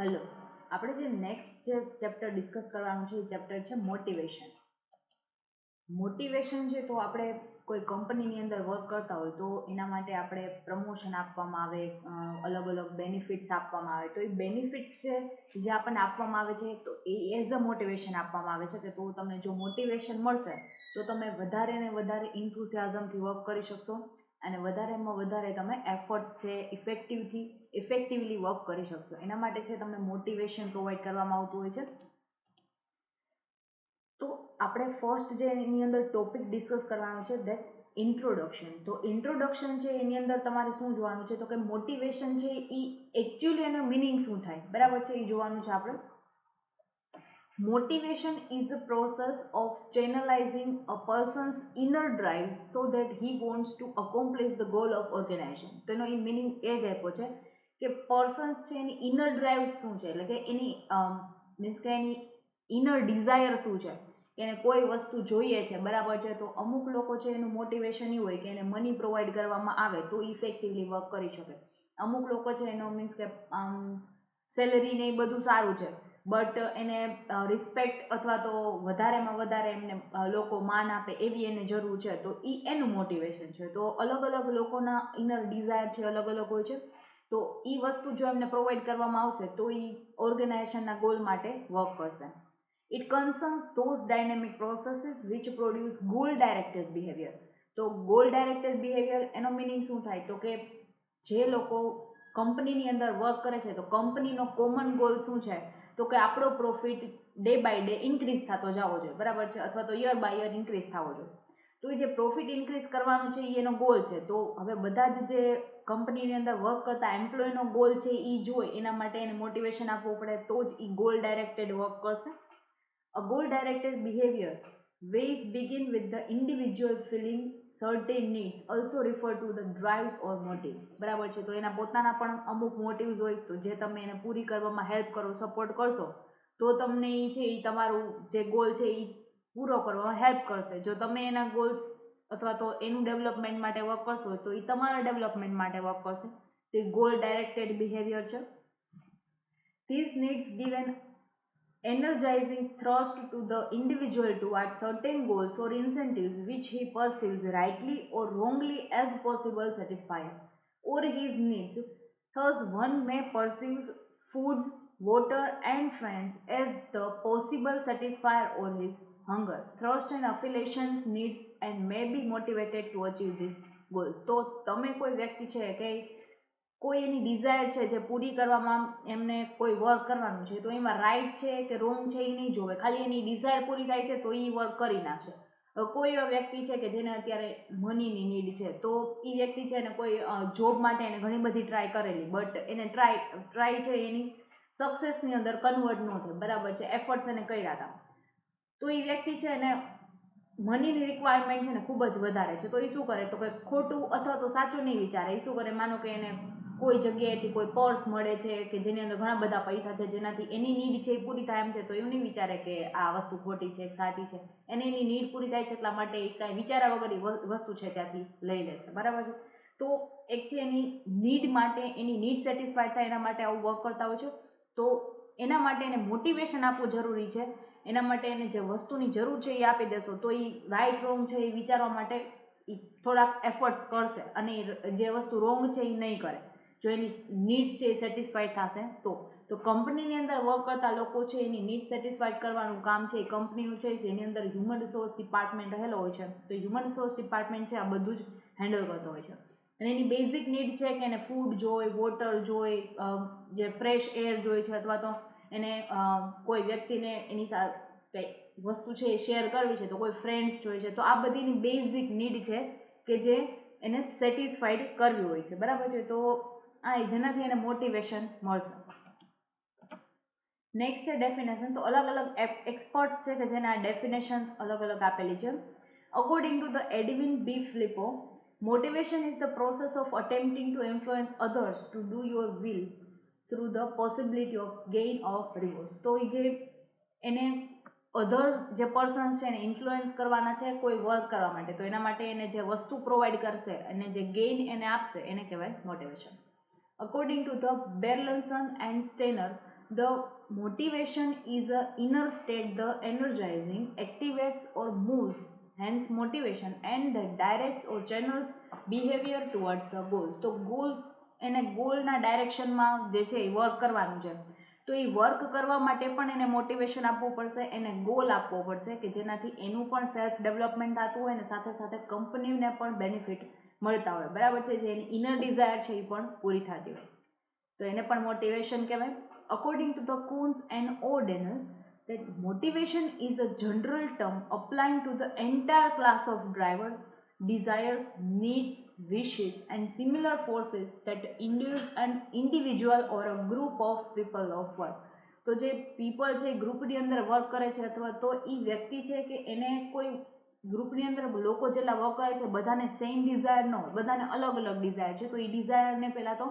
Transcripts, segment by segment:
Hello, આપણે જે next જે ચેપ્ટર ડિસ્કસ કરવાનું છે એ ચેપ્ટર છે મોટિવેશન. મોટિવેશન છે તો આપણે કોઈ કંપનીની અંદર વર્ક કરતા હોય તો એના માટે આપણે પ્રમોશન આપવામાં આવે, અલગ અલગ બેનિફિટ્સ આપવામાં આવે. તો એ બેનિફિટ્સ છે જે આપણને આપવામાં આવે છે તો એ એઝ અ મોટિવેશન આપવામાં આવે છે કે તો તમને જો મોટિવેશન મળશે તો તમે વધારે ને વધારે ઇન્થુસિયાઝમથી વર્ક કરી શકશો અને વધારેમાં વધારે તમે એફર્ટ્સ છે ઇફેક્ટિવલી વર્ક કરી શકશો. એના માટે છે તમને મોટિવેશન પ્રોવાઈડ કરવામાં આવતું હોય છે. તો આપણે ફર્સ્ટ જે એની અંદર ટોપિક ડિસ્કસ કરવાનો છે દેટ ઇન્ટ્રોડક્શન. તો ઇન્ટ્રોડક્શન છે એની અંદર તમારે શું જોવાનું છે તો કે મોટિવેશન છે એ એકચ્યુઅલી એનો મિનિંગ શું થાય, બરાબર છે, એ જોવાનું છે આપણે. Motivation is a process of channelizing a person's inner drive so that he wants to accomplish the goal of organization. તો એનો એ મિનિંગ એ જ આપ્યો છે કે પર્સન્સ છે એની ઇનર ડ્રાઈવ શું છે, એટલે કે એની મીન્સ કે એની ઇનર ડિઝાયર શું છે, કે એને કોઈ વસ્તુ જોઈએ છે, બરાબર છે. તો અમુક લોકો છે એનું મોટિવેશન એવું હોય કે એને મની પ્રોવાઈડ કરવામાં આવે તો ઇફેક્ટિવલી વર્ક કરી શકે. અમુક લોકો છે એનો મીન્સ કે સેલરી ને એ બધું સારું છે બટ એને રિસ્પેક્ટ અથવા તો વધારેમાં વધારે એમને લોકો માન આપે એવી એને જરૂર છે તો એ એનું મોટિવેશન છે. તો અલગ અલગ લોકોના ઇનર ડિઝાયર છે અલગ અલગ હોય છે. તો એ વસ્તુ જો એમને પ્રોવાઈડ કરવામાં આવશે તો એ ઓર્ગેનાઇઝેશનના ગોલ માટે વર્ક કરશે. It concerns those dynamic processes which produce goal directed behaviour. તો ગોલ ડાયરેક્ટેડ બિહેવિયર એનો મિનિંગ શું થાય તો કે જે લોકો કંપનીની અંદર વર્ક કરે છે તો કંપનીનો કોમન ગોલ શું છે તો કે આપણો profit day by day increase થતો જવો જોઈએ, બરાબર છે, અથવા તો યર બાય યર ઇન્ક્રીઝ થવો જોઈએ. તો એ જે પ્રોફિટ ઇન્ક્રીઝ કરવાનું છે એ એનો ગોલ છે. તો હવે બધા જ જે કંપનીની અંદર વર્ક કરતા એમ્પ્લોયનો ગોલ છે એ જોઈ એના માટે એને મોટિવેશન આપવું પડે તો જ એ ગોલ ડાયરેક્ટેડ વર્ક કરશે. A goal directed behavior ways begin with the individual feeling certain needs also refer to the drives or motives. બરાબર છે. તો એના પોતાના પણ અમુક મોટિવ્સ હોય તો જે તમે એને પૂરી કરવામાં હેલ્પ કરો, સપોર્ટ કરશો તો તમને એ છે એ તમારું જે ગોલ છે એ પૂરો કરવામાં હેલ્પ કરશે. જો તમે એના ગોલ્સ અથવા તો એનું ડેવલપમેન્ટ માટે વર્ક કરશો તો એ તમારા ડેવલપમેન્ટ માટે વર્ક કરશે. તો એ ગોલ ડાયરેક્ટેડ બિહેવિયર છે. These needs give an energizing thrust to the individual towards certain goals or incentives which he perceives rightly or wrongly as possible satisfier or his needs. Thus, one may perceive foods, water, and friends as the possible satisfier or his hunger, thirst, and affiliations needs and may be motivated to achieve these goals. તો તમે કોઈ વ્યક્તિ છે કે કોઈ એની Dzire છે જે પૂરી કરવામાં એમને કોઈ વર્ક કરવાનું છે તો એમાં રાઈટ છે કે રોંગ છે એ નહીં જોવે, ખાલી એની ડિઝાયર પૂરી થાય છે તો એ વર્ક કરી નાખશે. કોઈ એવા વ્યક્તિ છે કે જેને અત્યારે મનીની નીડ છે તો એ વ્યક્તિ છે ને કોઈ જોબ માટે એને ઘણી બધી ટ્રાય કરેલી બટ એને ટ્રાય છે એની સક્સેસની અંદર કન્વર્ટ ન થાય, બરાબર છે, એફર્ટ્સ એને કર્યા હતા તો એ વ્યક્તિ છે એને મનીની રિક્વાયરમેન્ટ છે ને ખૂબ જ વધારે છે તો એ શું કરે તો કે ખોટું અથવા તો સાચું નહીં વિચારે. એ શું કરે, માનો કે એને કોઈ જગ્યાએથી કોઈ પર્સ મળે છે કે જેની અંદર ઘણા બધા પૈસા છે જેનાથી એની નીડ છે એ પૂરી થાય એમ છે તો એવું નહીં વિચારે કે આ વસ્તુ ખોટી છે સાચી છે. એને એની નીડ પૂરી થાય છે એટલા માટે એ કાંઈ વિચાર્યા વગર વસ્તુ છે ત્યાંથી લઈ લેશે, બરાબર છે. તો એક છે એની નીડ માટે, એની નીડ સેટિસ્ફાઈડ થાય એના માટે આવું વર્ક કરતા હોય છે. તો એના માટે એને મોટિવેશન આપવું જરૂરી છે. એના માટે એને જે વસ્તુની જરૂર છે એ આપી દેશો તો એ રાઈટ રોંગ છે એ વિચારવા માટે એ થોડાક એફર્ટ્સ કરશે અને જે વસ્તુ રોંગ છે એ નહીં કરે જો એની નીડ્સ છે એ સેટિસ્ફાઈડ થશે તો કંપનીની અંદર વર્ક કરતા લોકો છે એની નીડ સેટિસ્ફાઈડ કરવાનું કામ છે એ કંપનીનું છે જેની અંદર હ્યુમન રિસોર્સ ડિપાર્ટમેન્ટ રહેલો હોય છે. તો હ્યુમન રિસોર્સ ડિપાર્ટમેન્ટ છે આ બધું જ હેન્ડલ કરતો હોય છે અને એની બેઝિક નીડ છે કે એને ફૂડ જોઈએ, વોટર જોઈએ, જે ફ્રેશ એર જોઈએ છે અથવા તો એને કોઈ વ્યક્તિને એની સાથે કંઈ વસ્તુ છે એ શેર કરવી છે તો કોઈ ફ્રેન્ડ્સ જોઈએ છે. તો આ બધીની બેઝિક નીડ છે કે જે એને સેટિસ્ફાઈડ કરવી હોય છે, બરાબર છે. તો આ જેનાથી એને મોટિવેશન મળશે. નેક્સ્ટ છે ડેફિનેશન. તો અલગ અલગ એક્સપર્ટ્સ છે કે જેને આ ડેફિનેશન્સ અલગ અલગ આપેલી છે. According to the Edwin B Flippo, motivation is the process of attempting to influence others to do your will through the possibility of gain of rewards. તો એ જે એને અધર જે પર્સન્સ છે એને ઇન્ફ્લુઅન્સ કરવાના છે કોઈ વર્ક કરવા માટે તો એના માટે એને જે વસ્તુ પ્રોવાઈડ કરશે અને જે ગેઇન એને આપશે એને કહેવાય motivation. According to the Berlson and Steiner, The motivation is a inner state the energizing activates or moves hence motivation and that directs or channels behavior towards the goal. તો goal એને ગોલના ડાયરેક્શનમાં જે છે એ work કરવાનું છે, તો એ work કરવા માટે પણ એને મોટિવેશન આપવું પડશે, એને ગોલ આપવો પડશે કે જેનાથી એનું પણ સેલ્ફ ડેવલપમેન્ટ થતું હોય અને સાથે સાથે કંપનીને પણ બેનિફિટ મળતા હોય, બરાબર છે, જે એની ઇનર ડિઝાયર છે એ પણ પૂરી થતી હોય, તો એને પણ મોટિવેશન કહેવાય. According to the Kuhn and O'Donnell, that motivation is a general term applying to the entire class of drivers, desires, needs, wishes, and similar forces that induce an individual or a group of people of work. તો જે people છે ગ્રુપની અંદર work કરે છે અથવા તો એ વ્યક્તિ છે કે એને કોઈ ગ્રુપની અંદર લોકો જેટલા વર્ક કરે છે બધાને સેમ ડિઝાયર ન હોય, બધાને અલગ અલગ ડિઝાયર છે, તો એ ડિઝાયરને પહેલાં તો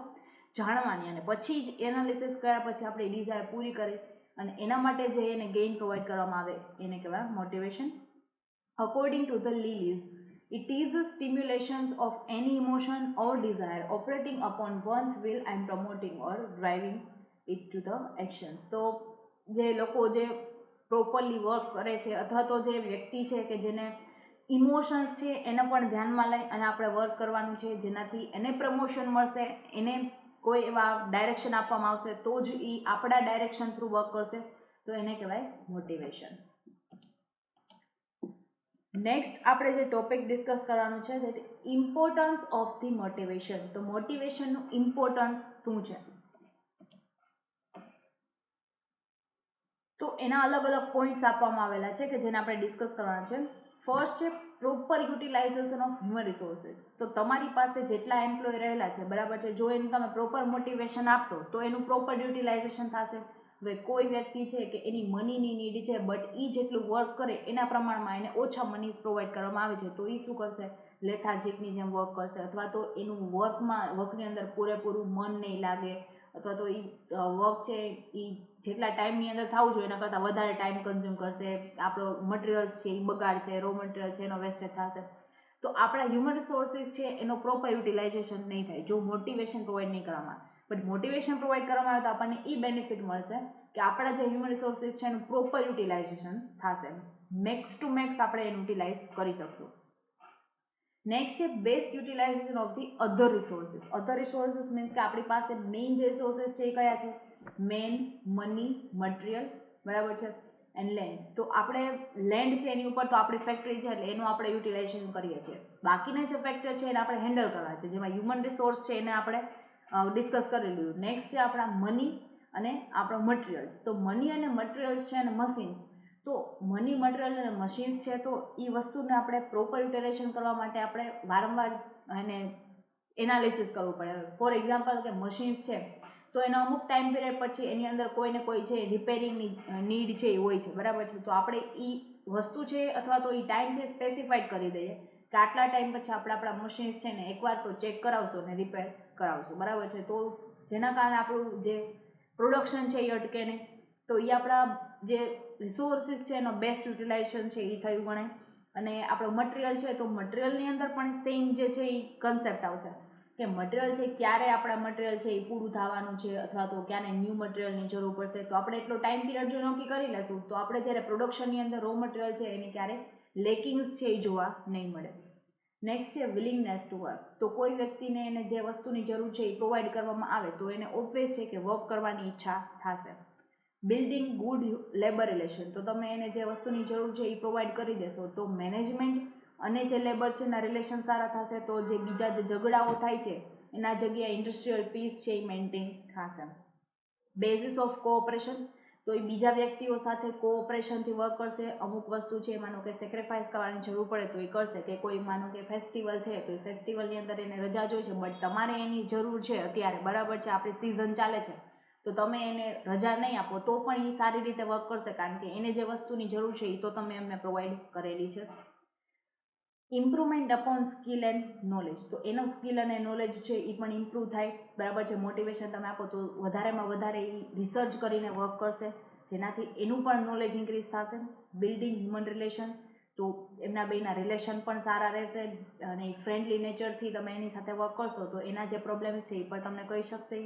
જાણવાની અને પછી જ એનાલિસિસ કર્યા પછી આપણે એ ડિઝાયર પૂરી કરી અને એના માટે જે એને ગેઇન પ્રોવાઈડ કરવામાં આવે એને કહેવાય મોટિવેશન. અકોર્ડિંગ ટુ ધ લીલીઝ, it is the stimulations of any emotion or desire operating upon one's will and promoting or driving it to the actions. તો જે લોકો જે પ્રોપરલી વર્ક કરે છે અથવા તો જે વ્યક્તિ છે કે જેને ઇમોશન્સ છે એને પણ ધ્યાનમાં લઈ અને આપણે વર્ક કરવાનું છે જેનાથી એને પ્રમોશન મળશે, એને કોઈ એવા ડાયરેક્શન આપવામાં આવશે તો જ એ આપણા ડાયરેક્શન થ્રુ વર્ક કરશે, તો એને કહેવાય મોટિવેશન. નેક્સ્ટ આપણે જે ટોપિક ડિસ્કસ કરવાનું છે that importance of the motivation. તો મોટિવેશનનું ઇમ્પોર્ટન્સ શું છે, તો એના અલગ અલગ પોઈન્ટ્સ આપવામાં આવેલા છે કે જેને આપણે ડિસ્કસ કરવાના છે. ફર્સ્ટ છે proper utilization of human resources. તો તમારી પાસે જેટલા એમ્પ્લોય રહેલા છે, બરાબર છે, જો એનું તમે પ્રોપર મોટિવેશન આપશો તો એનું પ્રોપર યુટિલાઇઝેશન થશે. હવે કોઈ વ્યક્તિ છે કે એની મનીની નીડ છે બટ એ જેટલું વર્ક કરે એના પ્રમાણમાં એને ઓછા મની પ્રોવાઈડ કરવામાં આવે છે, તો એ શું કરશે, લેથાર્જિકની જેમ વર્ક કરશે અથવા તો એનું વર્કની અંદર પૂરેપૂરું મન નહીં લાગે અથવા તો એ વર્ક છે એ જેટલા ટાઈમની અંદર થવું જોઈએ એના કરતાં વધારે ટાઈમ કન્ઝ્યુમ કરશે, આપણો મટીરિયલ્સ છે એ બગાડશે, રો મટીરિયલ છે એનો વેસ્ટેજ થશે, તો આપણા હ્યુમન રિસોર્સિસ છે એનો પ્રોપર યુટિલાઇઝેશન નહીં થાય જો મોટિવેશન પ્રોવાઈડ નહીં કરવામાં આવે. બટ મોટિવેશન પ્રોવાઈડ કરવામાં આવે તો આપણને એ બેનિફિટ મળશે કે આપણા જે હ્યુમન રિસોર્સિસ છે એનું પ્રોપર યુટિલાઇઝેશન થશે, મેક્સ ટુ મેક્સ આપણે એને યુટિલાઇઝ કરી શકશું. નેક્સ્ટ છે best utilization of the other resources. Other resources means કે આપણી પાસે મેઇન જે રિસોર્સિસ છે એ કયા છે, મેન, મની, મટીરિયલ, બરાબર છે, એન્ડ લેન્ડ. તો આપણે લેન્ડ છે એની ઉપર તો આપણી ફેક્ટરી છે એટલે એનું આપણે યુટિલાઇઝેશન કરીએ છીએ, બાકીના જે ફેક્ટર છે એને આપણે હેન્ડલ કરવા છે, જેમાં હ્યુમન રિસોર્સ છે એને આપણે ડિસ્કસ કરી લીધું. નેક્સ્ટ છે આપણા મની અને આપણો મટીરિયલ્સ. તો મની અને મટીરિયલ્સ છે અને મશીન્સ. તો મની, મટીરિયલ અને મશીન્સ છે તો એ વસ્તુને આપણે પ્રોપર યુટિલાઇઝેશન કરવા માટે આપણે વારંવાર એને એનાલિસિસ કરવું પડે. ફોર એક્ઝામ્પલ કે મશીન્સ છે તો એનો અમુક ટાઈમ પીરિયડ પછી એની અંદર કોઈ ને કોઈ છે રિપેરિંગની નીડ છે એ હોય છે, બરાબર છે, તો આપણે એ વસ્તુ છે અથવા તો એ ટાઈમ છે સ્પેસિફાઈડ કરી દઈએ કે આટલા ટાઈમ પછી આપણે આપણા મશીન્સ છે ને એકવાર તો ચેક કરાવશો ને રિપેર કરાવશું, બરાબર છે, તો જેના કારણે આપણું જે પ્રોડક્શન છે એ અટકે નહીં, તો એ આપણા જે રિસોર્સિસ છે એનો બેસ્ટ યુટિલાઇઝેશન છે એ થયું ગણાય. અને આપણો મટીરિયલ છે તો મટીરિયલની અંદર પણ સેમ જે છે એ કન્સેપ્ટ આવશે કે મટીરિયલ છે ક્યારે આપણા મટીરિયલ છે એ પૂરું થવાનું છે અથવા તો ક્યારે ન્યૂ મટીરિયલની જરૂર પડશે, તો આપણે એટલો ટાઈમ પીરિયડ જો નક્કી કરી લેશું તો આપણે જ્યારે પ્રોડક્શનની અંદર રો મટીરિયલ છે એની ક્યારે લેકિંગ્સ છે એ જોવા નહીં મળે. નેક્સ્ટ છે વિલિંગનેસ ટુ વર્ક. તો કોઈ વ્યક્તિને એને જે વસ્તુની જરૂર છે એ પ્રોવાઈડ કરવામાં આવે તો એને ઓબ્વિયસ છે કે વર્ક કરવાની ઈચ્છા થશે. Building good labour relation. તો તમે એને જે વસ્તુની જરૂર છે એ પ્રોવાઈડ કરી દેશો તો મેનેજમેન્ટ અને જે લેબર છે એના રિલેશન સારા થશે, તો જે બીજા જે ઝઘડાઓ થાય છે એના જગ્યાએ ઇન્ડસ્ટ્રીયલ પીસ છે એ મેન્ટેન થશે. Basis of cooperation. તો એ બીજા વ્યક્તિઓ સાથે કોઓપરેશનથી વર્ક કરશે, અમુક વસ્તુ છે માનો કે સેક્રિફાઈસ કરવાની જરૂર પડે તો એ કરશે, કે કોઈ માનો કે ફેસ્ટિવલ છે તો એ ફેસ્ટિવલની અંદર એને રજા જોઈએ છે બટ તમારે એની જરૂર છે અત્યારે, બરાબર છે, આપણી સિઝન ચાલે છે તો તમે એને રજા નહીં આપો તો પણ એ સારી રીતે વર્ક કરશે કારણ કે એને જે વસ્તુની જરૂર છે એ તો તમે એમને પ્રોવાઈડ કરેલી છે. Improvement upon skill and knowledge. તો એનો સ્કિલ અને નોલેજ છે એ પણ ઇમ્પ્રૂવ થાય, બરાબર છે, મોટિવેશન તમે આપો તો વધારેમાં વધારે એ રિસર્ચ કરીને વર્ક કરશે જેનાથી એનું પણ નોલેજ ઇન્ક્રીઝ થશે. Building human relation. તો એમના બેના રિલેશન પણ સારા રહેશે અને ફ્રેન્ડલી નેચરથી તમે એની સાથે વર્ક કરશો તો એના જે પ્રોબ્લેમ્સ છે એ પણ તમને કહી શકશે.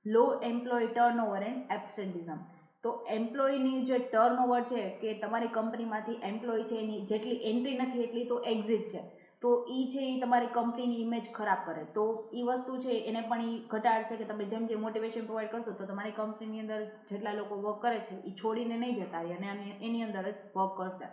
લો એમ્પ્લોય ટર્નઓવર એન્ડ એબ્સેન્ટિઝમ. તો એમ્પ્લોયની જે ટર્નઓવર છે કે તમારી કંપનીમાંથી એમ્પ્લોય છે એની જેટલી એન્ટ્રી નથી એટલી તો એક્ઝિટ છે, તો એ છે એ તમારી કંપનીની ઇમેજ ખરાબ કરે. તો એ વસ્તુ છે એને પણ એ ઘટાડશે કે તમે જેમ જેમ મોટિવેશન પ્રોવાઈડ કરશો તો તમારી કંપનીની અંદર જેટલા લોકો વર્ક કરે છે એ છોડીને નહીં જતા રહે અને એની અંદર જ વર્ક કરશે.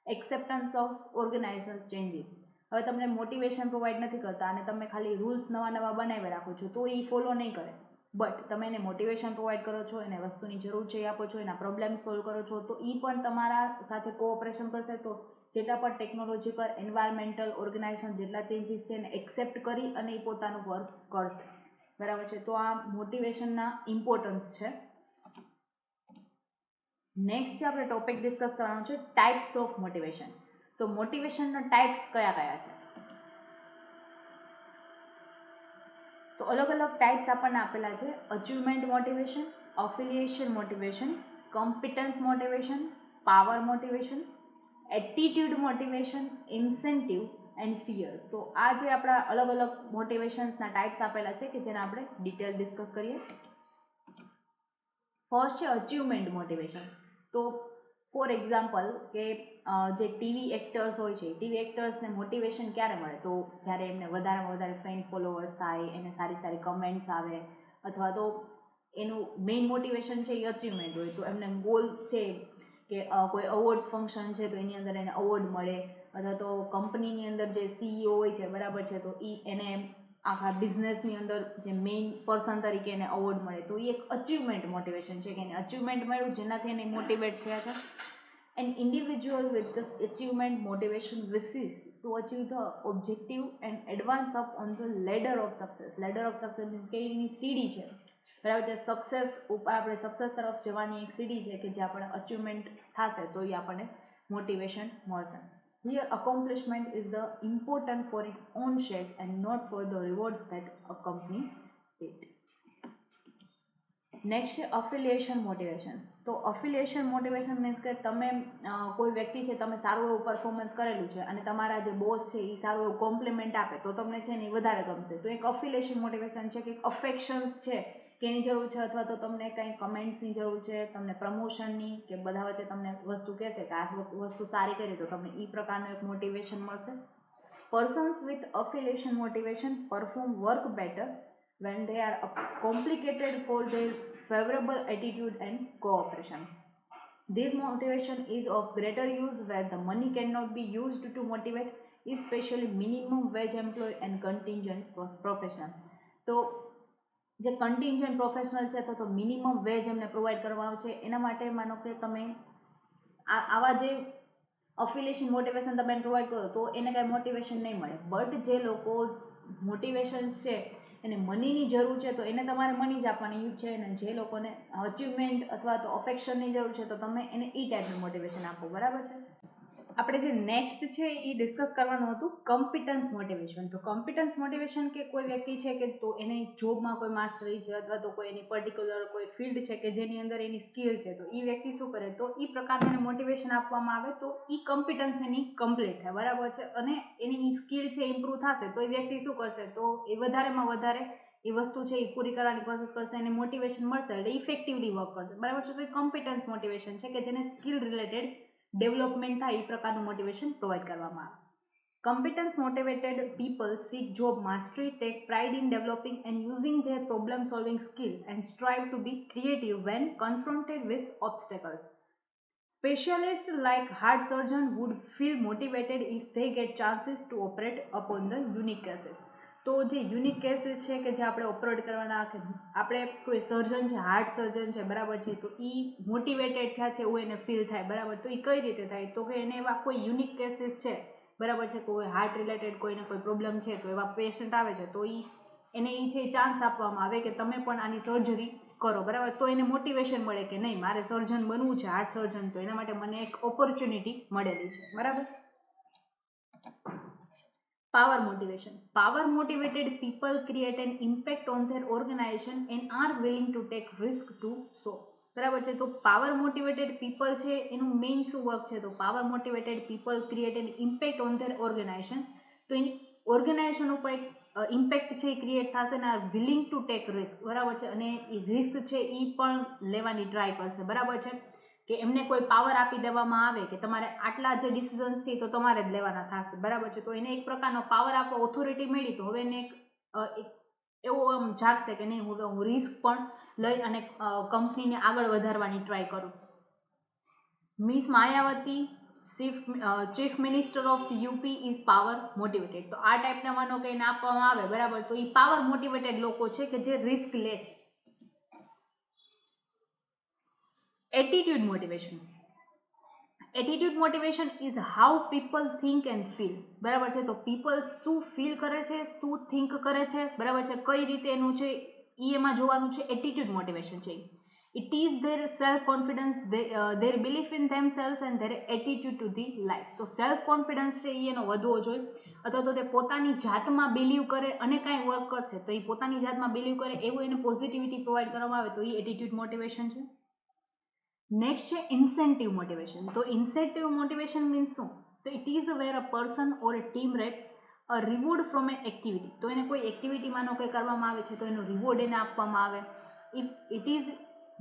Acceptance of organization changes. હવે તમને મોટિવેશન પ્રોવાઈડ નથી કરતા અને તમે ખાલી રૂલ્સ નવા નવા બનાવી રાખો છો તો એ ફોલો નહીં કરે. બટ તમે એને મોટિવેશન પ્રોવાઈડ કરો છો, એને વસ્તુની જરૂર છે એ આપો છો, એના પ્રોબ્લેમ સોલ્વ કરો છો, તો એ પણ તમારા સાથે કોઓપરેશન કરશે. તો જેટલા પણ ટેકનોલોજીકલ, એન્વાયરમેન્ટલ, ઓર્ગેનાઇઝેશન જેટલા ચેન્જીસ છે એને એક્સેપ્ટ કરી અને એ પોતાનું વર્ક કરશે. બરાબર છે. તો આ મોટિવેશનના ઇમ્પોર્ટન્સ છે. નેક્સ્ટ જે આપણે ટોપિક ડિસ્કસ કરવાનો છે ટાઈપ્સ ઓફ મોટિવેશન. તો મોટિવેશનના ટાઈપ્સ કયા કયા છે? તો અલગ અલગ ટાઈપ્સ આપણને આપેલા છે. Achievement motivation, affiliation motivation, competence motivation, power motivation, attitude motivation, incentive and fear. તો આ જે આપણા અલગ અલગ મોટિવેશન્સના ટાઈપ્સ આપેલા છે કે જેને આપણે ડિટેલ ડિસ્કસ કરીએ. ફર્સ્ટ છે અચીવમેન્ટ મોટિવેશન. તો ફોર એક્ઝામ્પલ કે જે ટીવી એક્ટર્સ હોય છે, ટીવી એક્ટર્સને મોટિવેશન ક્યારે મળે? તો જ્યારે એમને વધારેમાં વધારે ફેન ફોલોવર્સ થાય, એને સારી સારી કમેન્ટ્સ આવે, અથવા તો એનું મેઇન મોટિવેશન છે એ અચીવમેન્ટ હોય. તો એમને ગોલ છે કે કોઈ અવોર્ડ્સ ફંક્શન છે તો એની અંદર એને અવોર્ડ મળે, અથવા તો કંપનીની અંદર જે સીઈઓ હોય છે બરાબર છે તો એને આખા બિઝનેસની અંદર જે મેઇન પર્સન તરીકે એને અવોર્ડ મળે, તો એ એક અચીવમેન્ટ મોટિવેશન છે કે એને અચીવમેન્ટ મળ્યું જેનાથી એને મોટિવેટ થયા છે. An individual with this achievement motivation wishes to achieve the objective and advance up on the ladder of success. Ladder of success means કે એની સીડી છે બરાબર છે. સક્સેસ ઉપર આપણે સક્સેસ તરફ જવાની એક સીડી છે કે જે આપણે અચીવમેન્ટ થશે તો એ આપણને મોટિવેશન મળશે. Here accomplishment is the important for its own sake and not for the rewards that accompany it. Next છે અફિલિએશન મોટિવેશન. તો અફિલિએશન મોટિવેશન મીન્સ કે તમે કોઈ વ્યક્તિ છે, તમે સારું એવું પરફોર્મન્સ કરેલું છે અને તમારા જે બોસ છે એ સારું એવું કોમ્પ્લિમેન્ટ આપે તો તમને છે ને એ વધારે ગમશે. તો એક અફિલિએશન મોટિવેશન છે કે અફેક્શન્સ છે કે એની જરૂર છે, અથવા તો તમને કંઈ કમેન્ટ્સની જરૂર છે, તમને પ્રમોશનની, કે બધા વચ્ચે તમને વસ્તુ કહેશે કે આ વસ્તુ સારી કરી તો તમને એ પ્રકારનું એક મોટિવેશન મળશે. Persons with affiliation motivation perform work better when they are complicated for their favorable attitude and cooperation. This motivation is of greater use where the money cannot be used to motivate, especially minimum wage employee and contingent professional. તો જે contingent professional છે અથવા તો minimum veg એમને provide કરવામાં છે એના માટે માનો કે તમે આવા જે અફિલિએશન મોટિવેશન તમે પ્રોવાઈડ કરો તો એને કાંઈ મોટિવેશન નહીં મળે. બટ જે લોકો મોટિવેશન્સ છે એને મનીની જરૂર છે તો એને તમારે મની જ આપવાની છે, અને જે લોકોને અચીવમેન્ટ અથવા તો અફેક્શનની જરૂર છે તો તમે એને એ ટાઈપનું મોટિવેશન આપો. બરાબર છે. આપણે જે નેક્સ્ટ છે એ ડિસ્કસ કરવાનું હતું કોમ્પિટન્સ મોટિવેશન. તો કોમ્પિટન્સ મોટિવેશન કે કોઈ વ્યક્તિ છે કે તો એને જોબમાં કોઈ માસ્ટરી છે અથવા તો કોઈ એની પર્ટિક્યુલર કોઈ ફિલ્ડ છે કે જેની અંદર એની સ્કિલ છે, તો એ વ્યક્તિ શું કરે તો એ પ્રકારનું એને મોટિવેશન આપવામાં આવે તો એ કોમ્પિટન્સ એની કમ્પ્લીટ થાય. બરાબર છે. અને એની સ્કિલ છે ઇમ્પ્રૂવ થશે તો એ વ્યક્તિ શું કરશે તો એ વધારેમાં વધારે એ વસ્તુ છે એ પૂરી કરવાની કોશિશ કરશે, એને મોટિવેશન મળશે એટલે ઇફેક્ટિવલી વર્ક કરશે. બરાબર છે. તો એ કોમ્પિટન્સ મોટિવેશન છે કે જેને સ્કિલ રિલેટેડ ડેવલપમેન્ટ થાય એ પ્રકારનું મોટિવેશન પ્રોવાઈડ કરવામાં આવે. Competence motivated people seek job mastery, take pride in developing and using their problem solving skill and strive to be creative when confronted with obstacles. Specialists like heart surgeon would feel motivated if they get chances to operate upon the unique cases. તો જે unique cases છે કે જે આપણે operate કરવાના, આપણે કોઈ સર્જન છે, હાર્ટ સર્જન છે બરાબર છે, તો એ મોટિવેટેડ થયા છે એવું એને ફીલ થાય. બરાબર. તો એ કઈ રીતે થાય તો કે એને એવા કોઈ યુનિક કેસીસ છે બરાબર છે, કોઈ હાર્ટ રિલેટેડ કોઈને કોઈ પ્રોબ્લેમ છે તો એવા પેશન્ટ આવે છે તો એને એ છે ચાન્સ આપવામાં આવે કે તમે પણ આની સર્જરી કરો. બરાબર. તો એને મોટિવેશન મળે કે નહીં મારે સર્જન બનવું છે, હાર્ટ સર્જન, તો એના માટે મને એક ઓપોર્ચ્યુનિટી મળેલી છે. બરાબર. Power motivation. Power motivated people create an impact on their organization and are willing to take risk to so. બરાબર છે. તો પાવર મોટિવેટેડ પીપલ છે એનું મેઇન શું વર્ક છે તો power motivated people create an impact on their organization. તો એની ઓર્ગેનાઇઝેશન ઉપર એક ઇમ્પેક્ટ છે એ ક્રિએટ થશે ને are willing to take risk, બરાબર છે, અને એ રિસ્ક છે એ પણ લેવાની ટ્રાય કરશે, બરાબર છે, કે એમને કોઈ પાવર આપી દેવામાં આવે કે તમારે આટલા જે ડિસિઝન્સ છે તો તમારે જ લેવાના થશે, બરાબર છે, તો એને એક પ્રકારનો પાવર આપો, ઓથોરિટી મળી, તો હવે એને એક એવો આમ જાગશે કે નહીં હવે હું રિસ્ક પણ લઈ અને કંપનીને આગળ વધારવાની ટ્રાય કરું. Miss Mayawati chief minister of UP is power motivated, તો આ ટાઈપના માનો કે એને આપવામાં આવે, બરાબર, તો એ પાવર મોટિવેટેડ લોકો છે કે જે રિસ્ક લે છે. Attitude motivation, attitude motivation is how people think and feel, બરાબર છે, તો પીપલ શું ફીલ કરે છે, શું થિંક કરે છે, બરાબર છે, કઈ રીતે એનું છે એ એમાં જોવાનું છે. એટીટ્યુડ મોટિવેશન છે it is their self confidence, their belief in themselves and their attitude to the life, તો સેલ્ફ કોન્ફિડન્સ છે એ એનો વધવો જોઈએ, અથવા તો તે પોતાની જાતમાં બિલીવ કરે અને કાંઈ વર્ક કરશે તો એ પોતાની જાતમાં બિલીવ કરે એવું એને પોઝિટિવિટી પ્રોવાઈડ કરવામાં આવે તો એ એટીટ્યુડ મોટિવેશન છે. નેક્સ્ટ છે ઇન્સેન્ટિવ મોટિવેશન, તો ઇન્સેન્ટિવ મોટિવેશન મીન્સ શું, તો it is wear a person or a team rates a reward from A activity, તો એને કોઈ એક્ટિવિટીમાં કંઈ કરવામાં આવે છે તો એનો રિવોર્ડ એને આપવામાં આવે. It is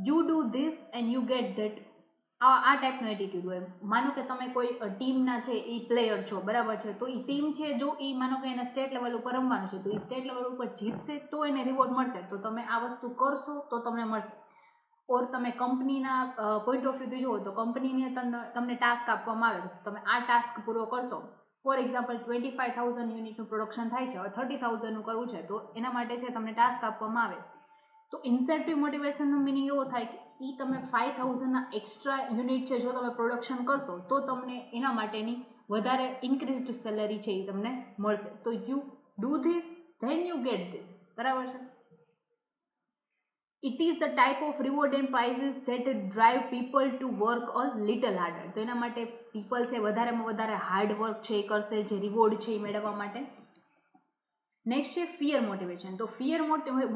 you do this and you get that, આ ટાઈપનો એટીટ્યુડ હોય. માનો કે તમે કોઈ ટીમના છે એ પ્લેયર છો, બરાબર છે, તો એ ટીમ છે જો એ માનો કે એને સ્ટેટ લેવલ ઉપર રમવાનું છે તો એ સ્ટેટ લેવલ ઉપર જીતશે તો એને રિવોર્ડ મળશે, તો તમે આ વસ્તુ કરશો તો તમને મળશે. ઓર તમે કંપનીના પોઈન્ટ ઓફ વ્યૂથી જુઓ તો કંપનીને તમને ટાસ્ક આપવામાં આવે, તમે આ ટાસ્ક પૂરો કરશો, ફોર એક્ઝામ્પલ 25,000 યુનિટનું પ્રોડક્શન થાય છે, 30,000નું કરવું છે તો એના માટે છે તમને ટાસ્ક આપવામાં આવે, તો ઇન્સેન્ટિવ મોટિવેશનનું મિનિંગ એવો થાય કે એ તમે 5,000ના એક્સ્ટ્રા યુનિટ છે જો તમે પ્રોડક્શન કરશો તો તમને એના માટેની વધારે ઇન્ક્રીઝડ સેલરી છે એ તમને મળશે, તો you do this then you get this, બરાબર છે. It is the type of reward and prizes that drive people to work a little harder, તો એના માટે people છે વધારેમાં વધારે હાર્ડ વર્ક છે એ કરશે જે રિવોર્ડ છે એ મેળવવા માટે. નેક્સ્ટ છે ફિયર મોટિવેશન, તો fear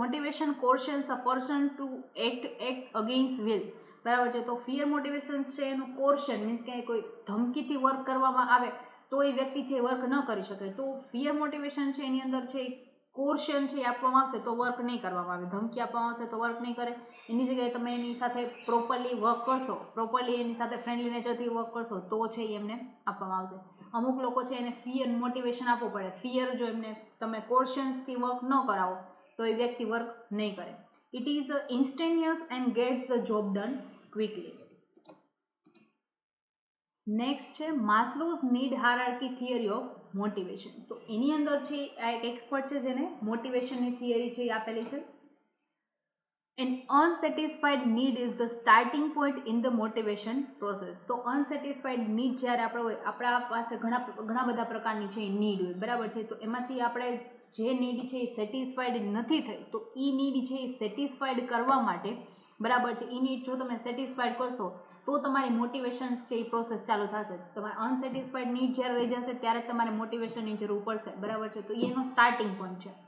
motivation causes a person to act against will, બરાબર છે, તો ફિયર મોટિવેશન છે એનું કોર્શન મીન્સ કે કોઈ ધમકીથી વર્ક કરવામાં આવે તો એ વ્યક્તિ છે વર્ક ન કરી શકે, તો ફિયર મોટિવેશન છે એની અંદર છે કોર્શન છે આપવામાં આવશે તો વર્ક નહીં કરવામાં આવે, ધમકી આપવામાં આવશે તો વર્ક નહીં કરે, એની જગ્યાએ તમે એની સાથે પ્રોપરલી વર્ક કરશો, પ્રોપરલી એની સાથે ફ્રેન્ડલી નેચરથી વર્ક કરશો તો છે એમને આપવામાં આવશે. અમુક લોકો છે એને ફિયર મોટિવેશન આપવું પડે, ફિયર જો એમને તમે કોર્શન્સથી વર્ક ન કરાવો તો એ વ્યક્તિ વર્ક નહીં કરે. It is instantaneous and gets the job done quickly. Next છે Maslow's need hierarchy theory of motivation, તો એની અંદર છે આ એક એક્સપર્ટ છે જેને મોટિવેશનની થિયરી છે એ આપેલી છે. An unsatisfied need is the starting point in the motivation process, તો અનસેટિસ્ફાઈડ નીડ જ્યારે આપણે હોય, આપણા પાસે ઘણા બધા પ્રકારની છે એ નીડ હોય, બરાબર છે, તો એમાંથી આપણે જે નીડ છે એ સેટિસ્ફાઈડ નથી થઈ તો એ નીડ છે એ સેટિસ્ફાઈડ કરવા માટે, બરાબર છે, એ નીડ જો તમે સેટિસ્ફાઈડ કરશો તો તમારી મોટિવેશન છે એ પ્રોસેસ ચાલુ થશે. તમારે અનસેટિસ્ફાઈડ નીડ જ્યારે રહી જશે ત્યારે તમારે મોટિવેશનની જરૂર પડશે, બરાબર છે, તો એનો સ્ટાર્ટિંગ પોઈન્ટ છે.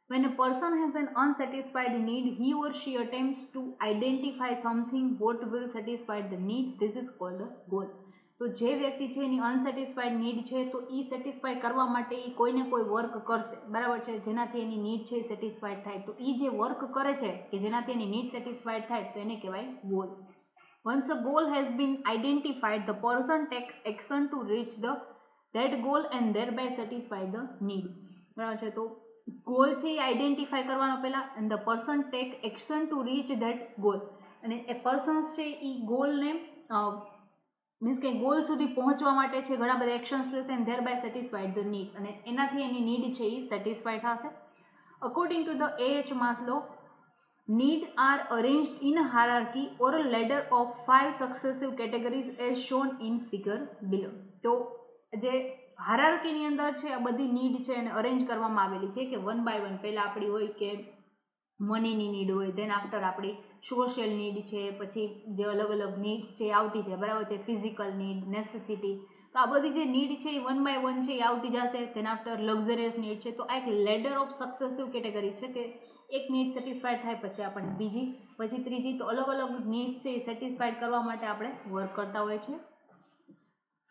When a person has an unsatisfied need, he or she attempts to identify something what will satisfy the need. This is called a goal. તો જે વ્યક્તિ છે એની અનસેટિસ્ફાઈડ નીડ છે તો એ સેટિસ્ફાઈ કરવા માટે એ કોઈને કોઈ વર્ક કરશે, બરાબર છે, જેનાથી એની નીડ છે એ સેટિસ્ફાઈડ થાય, તો એ જે વર્ક કરે છે કે જેનાથી એની નીડ સેટિસ્ફાઈડ થાય તો એને કહેવાય goal. Once a goal has been identified, the person takes action to reach that goal and thereby satisfy the need, બરાબર છે, તો ગોલ છે એ આઈડેન્ટિફાઈ કરવાનો પહેલા and the person tech action to reach that goal, અને એ persons છે એ ગોલને means કે goal સુધી પહોંચવા માટે છે ઘણા બધા એક્શન્સ લેશે and thereby satisfied the need, અને એનાથી એની નીડ છે એ સેટિસ્ફાઈ થશે. According to the A.H. Maslow, need are arranged in a hierarchy or a ladder of 5 successive categories as shown in figure below. તો જે હાયરાર્કીની અંદર છે આ બધી નીડ છે એને અરેન્જ કરવામાં આવેલી છે કે વન બાય વન, પહેલા આપણી હોય કે મનીની નીડ હોય, દેન આફ્ટર આપણી સોશિયલ નીડ છે, પછી જે અલગ અલગ નીડ્સ છે આવતી છે, બરાબર છે, ફિઝિકલ નીડ, નેસેસિટી, તો આ બધી જે નીડ છે એ વન બાય વન છે એ આવતી જશે. દેન આફ્ટર લક્ઝરિયસ નીડ છે, તો આ એક લેડર ઓફ સક્સેસિવ કેટેગરી છે કે એક નીડ સેટિસ્ફાઈડ થાય પછી આપણને બીજી, પછી ત્રીજી, તો અલગ અલગ નીડ્સ છે એ સેટિસ્ફાઈડ કરવા માટે આપણે વર્ક કરતા હોય છે.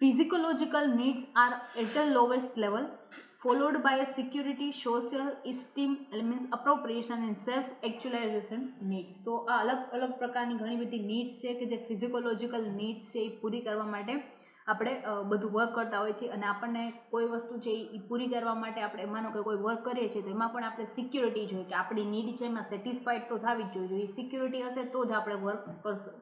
Physiological needs are at the lowest level. followed by a security, social, esteem, means appropriation and self actualization needs. તો આ અલગ અલગ પ્રકારની ઘણી બધી નીડ્સ છે કે જે ફિઝિકોલોજીકલ નીડ્સ છે એ પૂરી કરવા માટે આપણે બધું વર્ક કરતા હોય છે અને આપણને કોઈ વસ્તુ છે એ પૂરી કરવા માટે આપણે માનો કે કોઈ વર્ક કરીએ છીએ તો એમાં પણ આપણે સિક્યુરિટી જોઈએ કે આપણી નીડ છે એમાં સેટિસ્ફાઈડ તો થવી જ જોઈએ. સિક્યુરિટી હશે તો જ આપણે વર્ક કરશું.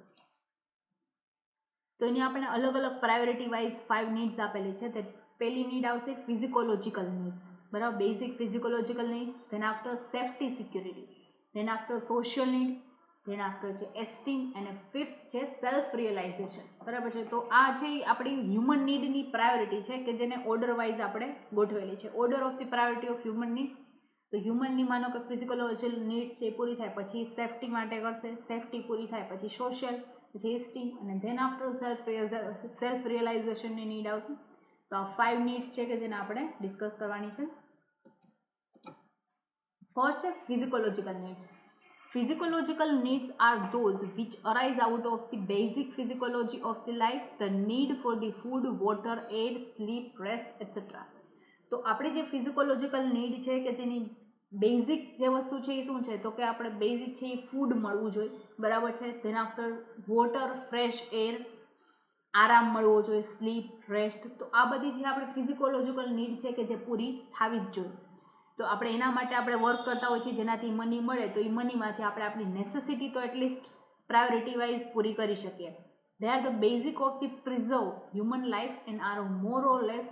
તો એની આપણે અલગ અલગ પ્રાયોરિટી વાઇઝ 5 નીડ્સ આપેલી છે. તે પહેલી નીડ આવશે ફિઝિકોલોજીકલ નીડ્સ, બરાબર, basic physiological needs. Then after safety security, then after social need, then after છે એસ્ટીમ અને ફિફ્થ છે સેલ્ફ રિયલાઇઝેશન, બરાબર છે. તો આ છે આપણી હ્યુમન નીડની પ્રાયોરિટી છે કે જેને ઓર્ડર વાઇઝ આપણે ગોઠવેલી છે. Order of the priority of human needs. તો હ્યુમનની માનો કે ફિઝિકોલોજીકલ નીડ્સ છે પૂરી થાય પછી સેફ્ટી માટે કરશે, સેફ્ટી પૂરી થાય પછી સોશિયલ, પછી એસ્ટીમ અને ધેન આફ્ટર સેલ્ફ રિયલાઇઝેશનની નીડ આવશે. તો આ 5 નીડ્સ છે કે જેને આપણે ડિસ્કસ કરવાની છે. ફર્સ્ટ છે physiological needs. Physiological needs are those which arise out of the basic physiology of the life, the need for the food, water, air, sleep, rest, etc. તો આપણી જે ફિઝિકોલોજીકલ નીડ છે કે જેની બેઝિક જે વસ્તુ છે એ શું છે તો કે આપણે બેઝિક છે એ ફૂડ મળવું જોઈએ, બરાબર છે. Than after water, fresh air, આરામ મળવો જોઈએ, સ્લીપ, રેસ્ટ. તો આ બધી જે આપણે ફિઝિકોલોજીકલ નીડ છે કે જે પૂરી થવી જ જોઈએ. તો આપણે એના માટે આપણે વર્ક કરતા હોઈએ છીએ જેનાથી મની મળે તો એ મનીમાંથી આપણે આપણી નેસેસિટી તો એટલીસ્ટ પ્રાયોરિટી વાઇઝ પૂરી કરી શકીએ. They are the basic of the preserve human life and are more or less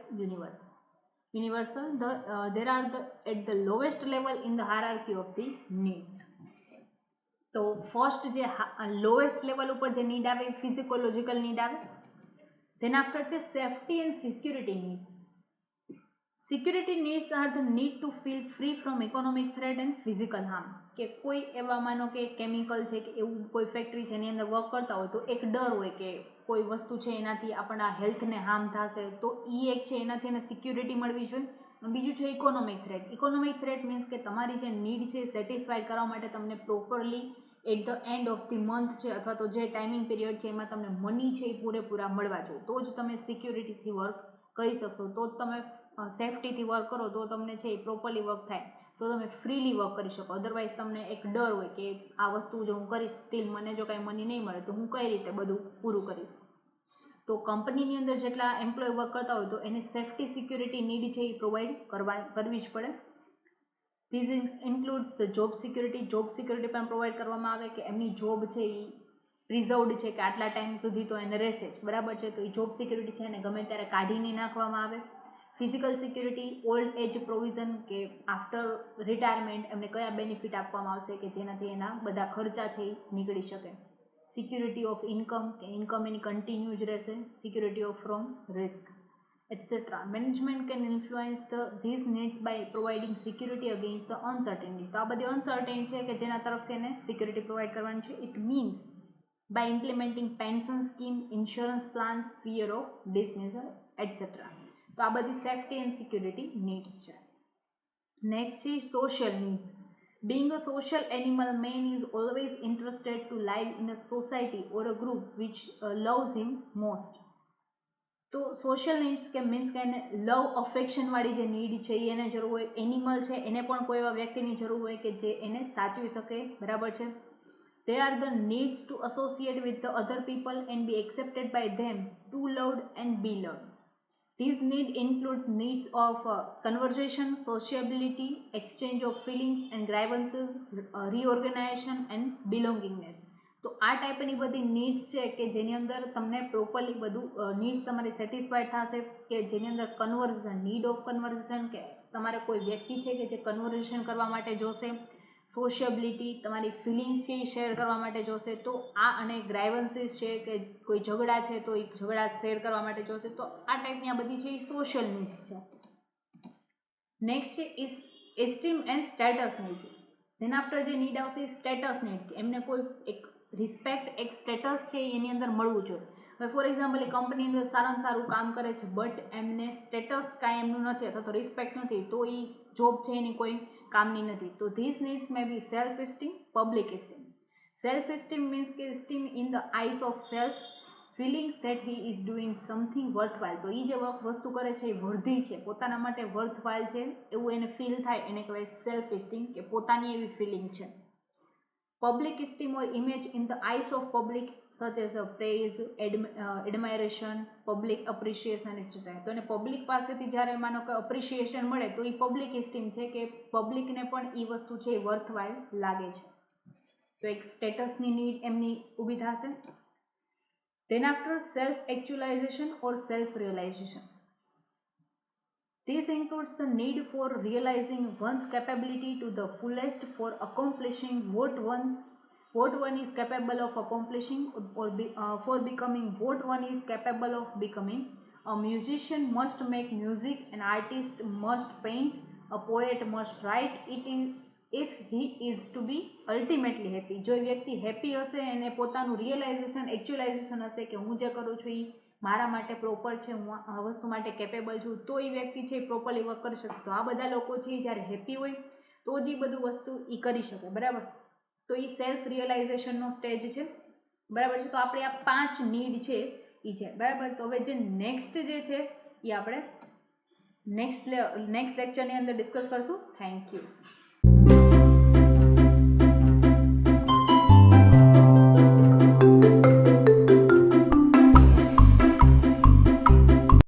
universal. There are at the lowest level in the hierarchy of the needs. તો first જે lowest level ઉપર જે need આવે એ ફિઝિકોલોજીકલ need આવે. Then after છે safety and security needs. Security needs are the need to feel free from economic threat and physical harm. કે કોઈ એવા માનો કે કેમિકલ છે કે એવું કોઈ ફેક્ટરી છે એની અંદર વર્ક કરતા હોય તો એક ડર હોય કે કોઈ વસ્તુ છે એનાથી આપણા હેલ્થને હાર્મ થશે, તો એ એક છે એનાથી એને સિક્યુરિટી મળવી જોઈએ. બીજું છે economic threat. Economic threat means કે તમારી જે નીડ છે સેટિસ્ફાઈડ કરવા માટે તમને properly at the end of the month છે અથવા તો જે ટાઈમિંગ પીરિયડ છે એમાં તમને મની છે એ પૂરેપૂરા મળવા જોઈએ તો જ તમે સિક્યુરિટીથી વર્ક કરી શકશો, તો જ તમે સેફ્ટીથી વર્ક કરો તો તમને છે એ પ્રોપરલી વર્ક થાય તો તમે ફ્રીલી વર્ક કરી શકો. અદરવાઇઝ તમને એક ડર હોય કે આ વસ્તુ જો હું કરીશ સ્ટીલ મને જો કાંઈ મની નહીં મળે તો હું કઈ રીતે બધું પૂરું કરીશ. તો કંપનીની અંદર જેટલા એમ્પ્લોય વર્ક કરતા હોય તો એને સેફ્ટી સિક્યુરિટી નીડ છે એ પ્રોવાઈડ કરવી જ પડે. This includes the job security. Job security પણ પ્રોવાઈડ કરવામાં આવે કે એમની જોબ છે એ પ્રિઝર્વડ છે કે આટલા ટાઈમ સુધી તો એને રહેશે જ, બરાબર છે. તો એ જોબ સિક્યુરિટી છે એને ગમે ત્યારે કાઢી નહીં નાખવામાં આવે. Physical security, old age provision કે આફ્ટર રિટાયરમેન્ટ એમને કયા બેનિફિટ આપવામાં આવશે કે જેનાથી એના બધા ખર્ચા છે એ નીકળી શકે. સિક્યુરિટી ઓફ ઇન્કમ કે ઇન્કમ એની કન્ટિન્યુ જ રહેશે. Security of from risk etc. Management can influence these needs by providing security against the uncertainty. તો આ બધી અનસર્ટેનિટી છે કે જેના તરફથી એને સિક્યુરિટી પ્રોવાઈડ કરવાની છે. It means by implementing pension scheme, insurance plans, fear of dismissal etc. તો આ બધી સેફ્ટી એન્ડ સિક્યુરિટી નીડ્સ છે. નેક્સ્ટ છે social needs. Being a social animal, man is always interested to live in a society or a group which loves him most. તો social needs કે means કે એને લવ affection વાળી જે need છે એ એને જરૂર હોય. એનિમલ છે એને પણ કોઈ એવા વ્યક્તિની જરૂર હોય કે જે એને સાચવી શકે, બરાબર છે. They are the needs to associate with the other people and be accepted by them, to loved and be loved. These needs includes needs of conversation, sociability, exchange of feelings and grievances, reorganization and belongingness. તો આ ટાઈપની બધી needs છે કે જેની અંદર તમને properly બધું નીડ્સ તમારી સેટિસ્ફાઈડ થશે કે જેની અંદર કન્વર્ઝન, નીડ ઓફ કન્વર્ઝન કે તમારે કોઈ વ્યક્તિ છે કે જે કન્વર્ઝેશન કરવા માટે જોશે, સોશિયબિલિટી તમારી ફિલિંગ્સ છે એ શેર કરવા માટે જોશે, તો આ અને ગ્રાઇવન્સીસ છે કે કોઈ ઝઘડા છે તો એ ઝઘડા શેર કરવા માટે જોશે. તો આ ટાઈપની આ બધી છે એ સોશિયલ નીડ્સ છે. નેક્સ્ટ છે esteem and status need. Then after જે નીડ આવશે સ્ટેટસ નીડ. એમને કોઈ એક રિસ્પેક્ટ, એક સ્ટેટસ છે એની અંદર મળવું જોઈએ. હવે ફોર એક્ઝામ્પલ એ કંપની અંદર સારામાં સારું કામ કરે છે બટ એમને સ્ટેટસ કાંઈ એમનું નથી અથવા તો રિસ્પેક્ટ નથી તો એ જોબ છે એની કોઈ કામની નથી. તો this needs may be self esteem, public esteem. Self esteem means કે esteem in the eyes of self, feelings that he is doing something worthwhile. તો એ જે વસ્તુ કરે છે એ વર્ધી છે, પોતાના માટે વર્થવાઇલ છે એવું એને ફીલ થાય, એને કહેવાય સેલ્ફ ઇસ્ટીમ, કે પોતાની એવી ફિલિંગ છે. Public esteem or image in the eyes of public such as a praise, admiration, public appreciation etcetera. તો એને પબ્લિક પાસેથી જ્યારે માનો કે અપ્રિશિએશન મળે તો એ પબ્લિક ઇસ્ટીમ છે, કે પબ્લિકને પણ એ વસ્તુ છે એ વર્થવાઇલ લાગે છે. તો એક સ્ટેટસની નીડ એમની ઊભી થશે. Then after self-actualization or self-realization. This includes the need for realizing one's capability to the fullest for accomplishing what one is capable of accomplishing, or for becoming what one is capable of becoming. A musician must make music, an artist must paint, a poet must write. It is if he is to be ultimately happy. જો વ્યક્તિ happy હશે અને પોતાનું realisation, એક્ચ્યુઅલાઇઝેશન હશે કે હું જે કરું છું એ મારા માટે પ્રોપર છે, હું આ વસ્તુ માટે કેપેબલ છું, તો એ વ્યક્તિ છે એ પ્રોપરલી વર્ક કરી શકે. તો આ બધા લોકો છે એ જ્યારે હેપી હોય તો જ એ બધું વસ્તુ એ કરી શકે, બરાબર. તો એ સેલ્ફ રિયલાઇઝેશનનો સ્ટેજ છે, બરાબર છે. તો આપણે આ 5 નીડ છે એ છે, બરાબર. તો હવે જે નેક્સ્ટ જે છે એ આપણે નેક્સ્ટ લેક્ચરની અંદર ડિસ્કસ કરશું. Thank you.